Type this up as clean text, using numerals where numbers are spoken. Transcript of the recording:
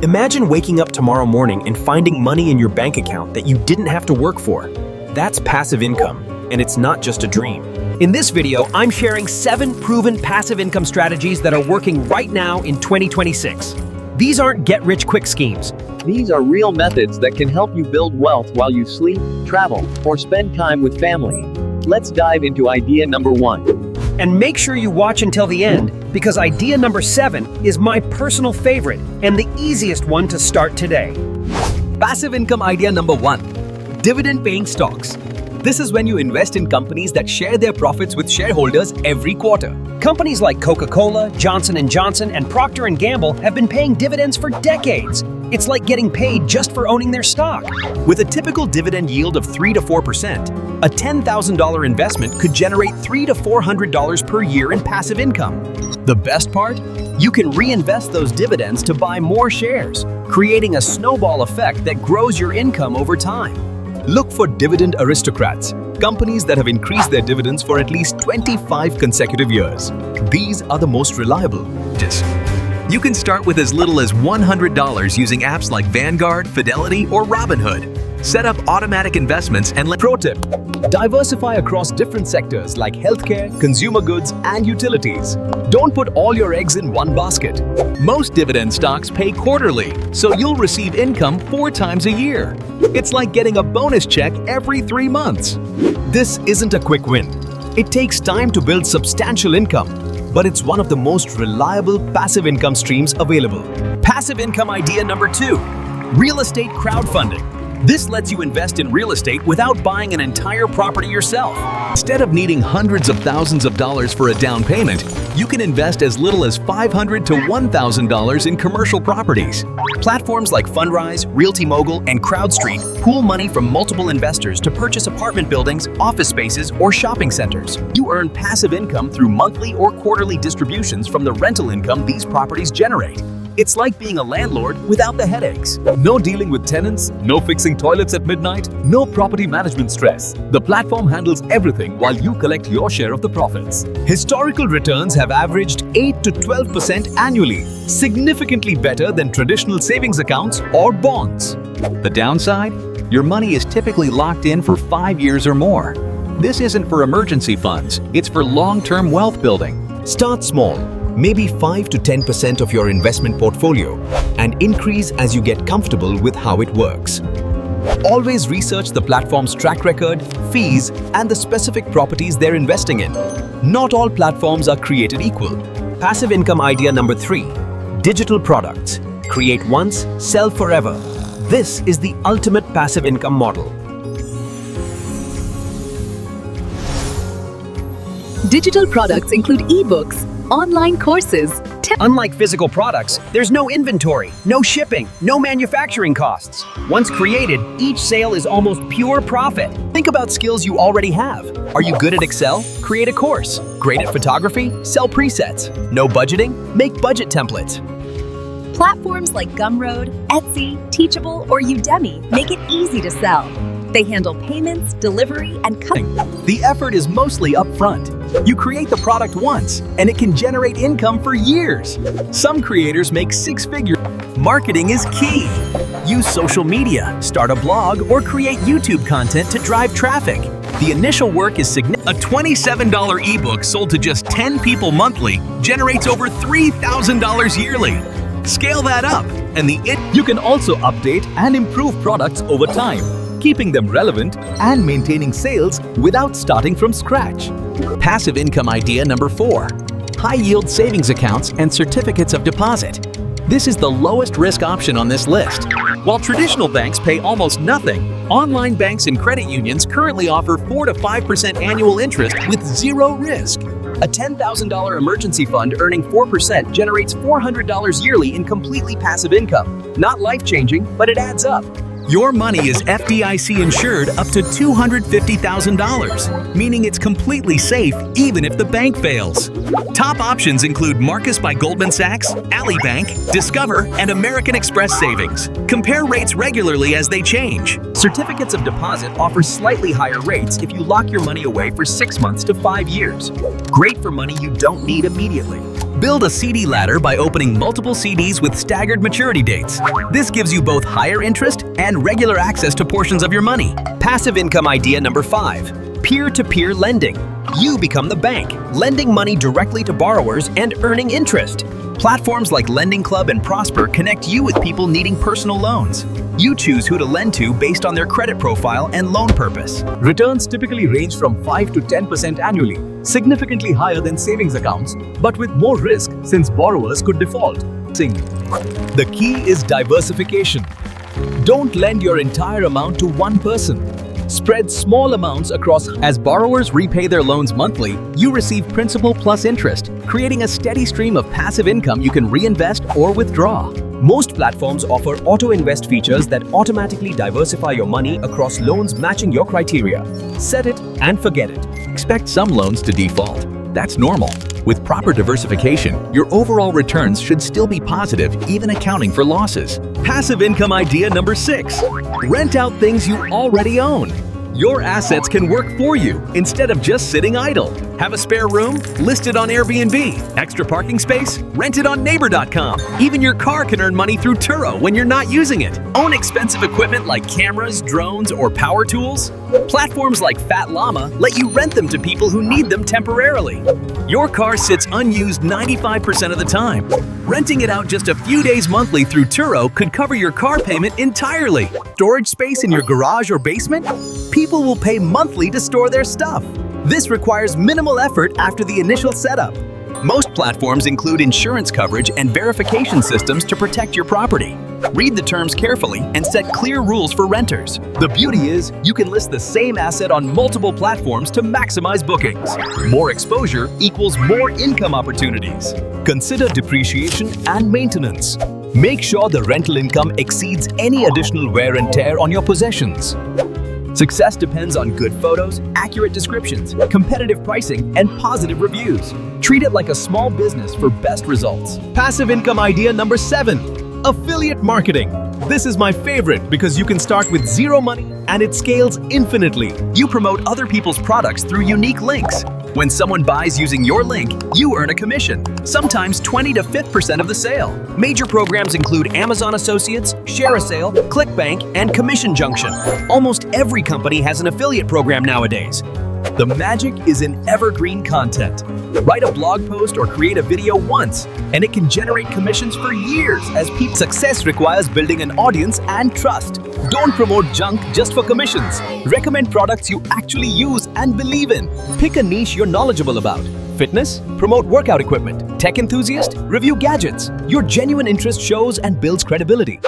Imagine waking up tomorrow morning and finding money in your bank account that you didn't have to work for. That's passive income, and it's not just a dream. In this video, I'm sharing 7 proven passive income strategies that are working right now in 2026. These aren't get-rich-quick schemes. These are real methods that can help you build wealth while you sleep, travel, or spend time with family. Let's dive into idea number 1. And make sure you watch until the end, because idea number 7 is my personal favorite and the easiest one to start today. Passive income idea number 1. Dividend-paying stocks. This is when you invest in companies that share their profits with shareholders every quarter. Companies like Coca-Cola, Johnson Johnson, and Procter & Gamble have been paying dividends for decades. It's like getting paid just for owning their stock. With a typical dividend yield of 3 to 4%, a $10,000 investment could generate $300 to $400 per year in passive income. The best part? You can reinvest those dividends to buy more shares, creating a snowball effect that grows your income over time. Look for dividend aristocrats, companies that have increased their dividends for at least 25 consecutive years. These are the most reliable. You can start with as little as $100 using apps like Vanguard, Fidelity, or Robinhood. Set up automatic investments and Pro tip: diversify across different sectors like healthcare, consumer goods, and utilities. Don't put all your eggs in one basket. Most dividend stocks pay quarterly, so you'll receive income 4 times a year. It's like getting a bonus check every 3 months. This isn't a quick win. It takes time to build substantial income, but it's one of the most reliable passive income streams available. Passive income idea number 2. Real estate crowdfunding. This lets you invest in real estate without buying an entire property yourself. Instead of needing hundreds of thousands of dollars for a down payment, you can invest as little as $500 to $1,000 in commercial properties. Platforms like Fundrise, Realty Mogul, and CrowdStreet pool money from multiple investors to purchase apartment buildings, office spaces, or shopping centers. You earn passive income through monthly or quarterly distributions from the rental income these properties generate. It's like being a landlord without the headaches. No dealing with tenants, no fixing toilets at midnight, no property management stress. The platform handles everything while you collect your share of the profits. Historical returns have averaged 8 to 12% annually, significantly better than traditional savings accounts or bonds. The downside? Your money is typically locked in for 5 years or more. This isn't for emergency funds, it's for long-term wealth building. Start small. Maybe 5 to 10% of your investment portfolio, and increase as you get comfortable with how it works. Always research the platform's track record, fees, and the specific properties they're investing in. Not all platforms are created equal. Passive income idea number 3. Digital products. Create once, sell forever. This is the ultimate passive income model. Digital products include ebooks, online courses. Unlike physical products, there's no inventory, no shipping, no manufacturing costs. Once created, each sale is almost pure profit. Think about skills you already have. Are you good at Excel? Create a course. Great at photography? Sell presets. No budgeting? Make budget templates. Platforms like Gumroad, Etsy, Teachable, or Udemy make it easy to sell. They handle payments, delivery, and The effort is mostly upfront. You create the product once, and it can generate income for years. Some creators make 6 figures. Marketing is key. Use social media, start a blog, or create YouTube content to drive traffic. The initial work is significant. A $27 ebook sold to just 10 people monthly generates over $3,000 yearly. Scale that up, and you can also update and improve products over time, keeping them relevant and maintaining sales without starting from scratch. Passive income idea number 4. High-yield savings accounts and certificates of deposit. This is the lowest risk option on this list. While traditional banks pay almost nothing, online banks and credit unions currently offer 4 to 5% annual interest with 0 risk. A $10,000 emergency fund earning 4% generates $400 yearly in completely passive income. Not life-changing, but it adds up. Your money is FDIC insured up to $250,000, meaning it's completely safe even if the bank fails. Top options include Marcus by Goldman Sachs, Ally Bank, Discover, and American Express Savings. Compare rates regularly as they change. Certificates of deposit offer slightly higher rates if you lock your money away for 6 months to 5 years. Great for money you don't need immediately. Build a CD ladder by opening multiple CDs with staggered maturity dates. This gives you both higher interest and regular access to portions of your money. Passive income idea number 5. Peer-to-peer lending. You become the bank, lending money directly to borrowers and earning interest. Platforms like Lending Club and Prosper connect you with people needing personal loans. You choose who to lend to based on their credit profile and loan purpose. Returns typically range from 5 to 10% annually, significantly higher than savings accounts, but with more risk since borrowers could default. The key is diversification. Don't lend your entire amount to one person. Spread small amounts across. As borrowers repay their loans monthly, you receive principal plus interest, creating a steady stream of passive income you can reinvest or withdraw. Most platforms offer auto-invest features that automatically diversify your money across loans matching your criteria. Set it and forget it. Expect some loans to default. That's normal. With proper diversification, your overall returns should still be positive, even accounting for losses. Passive income idea number 6. Rent out things you already own. Your assets can work for you instead of just sitting idle. Have a spare room? List it on Airbnb. Extra parking space? Rent it on Neighbor.com. Even your car can earn money through Turo when you're not using it. Own expensive equipment like cameras, drones, or power tools? Platforms like Fat Llama let you rent them to people who need them temporarily. Your car sits unused 95% of the time. Renting it out just a few days monthly through Turo could cover your car payment entirely. Storage space in your garage or basement? People will pay monthly to store their stuff. This requires minimal effort after the initial setup. Most platforms include insurance coverage and verification systems to protect your property. Read the terms carefully and set clear rules for renters. The beauty is, you can list the same asset on multiple platforms to maximize bookings. More exposure equals more income opportunities. Consider depreciation and maintenance. Make sure the rental income exceeds any additional wear and tear on your possessions. Success depends on good photos, accurate descriptions, competitive pricing, and positive reviews. Treat it like a small business for best results. Passive income idea number 7. Affiliate marketing. This is my favorite because you can start with zero money and it scales infinitely. You promote other people's products through unique links. When someone buys using your link, you earn a commission, sometimes 20 to 5% of the sale. Major programs include Amazon Associates, Share a Sale, ClickBank, and Commission Junction. Almost every company has an affiliate program nowadays. The magic is in evergreen content. Write a blog post or create a video once, and it can generate commissions for years as people. Success requires building an audience and trust. Don't promote junk just for commissions. Recommend products you actually use and believe in. Pick a niche you're knowledgeable about. Fitness? Promote workout equipment. Tech enthusiast? Review gadgets. Your genuine interest shows and builds credibility.